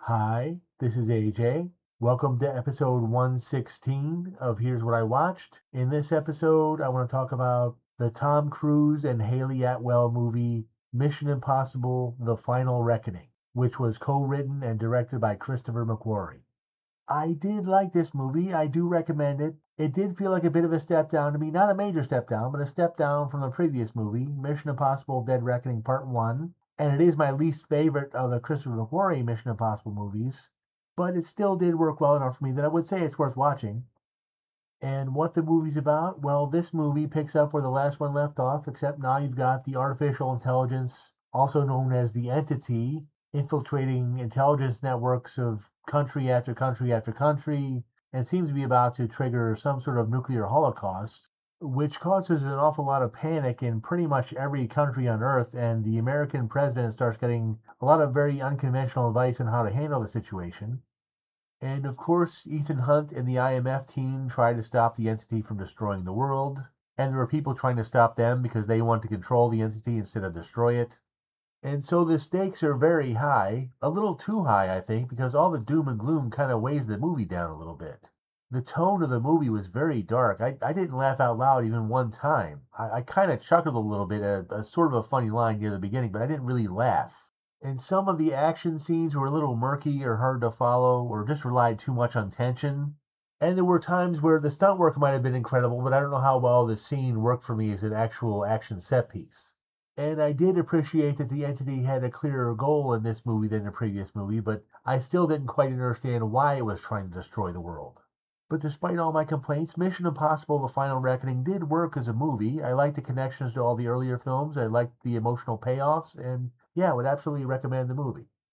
Hi, this is AJ. Welcome to episode 116 of Here's What I Watched. In this episode, I want to talk about the Tom Cruise and Hayley Atwell movie Mission Impossible: The Final Reckoning, which was co-written and directed by Christopher McQuarrie. I did like this movie. I do recommend it. It did feel like a bit of a step down to me. Not a major step down, but a step down from the previous movie, Mission Impossible: Dead Reckoning Part 1. And it is my least favorite of the Christopher McQuarrie Mission Impossible movies. But it still did work well enough for me that I would say it's worth watching. And what the movie's about? Well, this movie picks up where the last one left off, except now you've got the artificial intelligence, also known as the Entity, infiltrating intelligence networks of country after country after country, and seems to be about to trigger some sort of nuclear holocaust, which causes an awful lot of panic in pretty much every country on Earth, and the American president starts getting a lot of very unconventional advice on how to handle the situation. And of course, Ethan Hunt and the IMF team try to stop the Entity from destroying the world, and there are people trying to stop them because they want to control the Entity instead of destroy it. And so the stakes are very high, a little too high, I think, because all the doom and gloom kind of weighs the movie down a little bit. The tone of the movie was very dark. I didn't laugh out loud even one time. I kind of chuckled a little bit at a sort of a funny line near the beginning, but I didn't really laugh. And some of the action scenes were a little murky or hard to follow, or just relied too much on tension. And there were times where the stunt work might have been incredible, but I don't know how well the scene worked for me as an actual action set piece. And I did appreciate that the Entity had a clearer goal in this movie than the previous movie, but I still didn't quite understand why it was trying to destroy the world. But despite all my complaints, Mission Impossible: The Final Reckoning did work as a movie. I liked the connections to all the earlier films. I liked the emotional payoffs, and yeah, I would absolutely recommend the movie.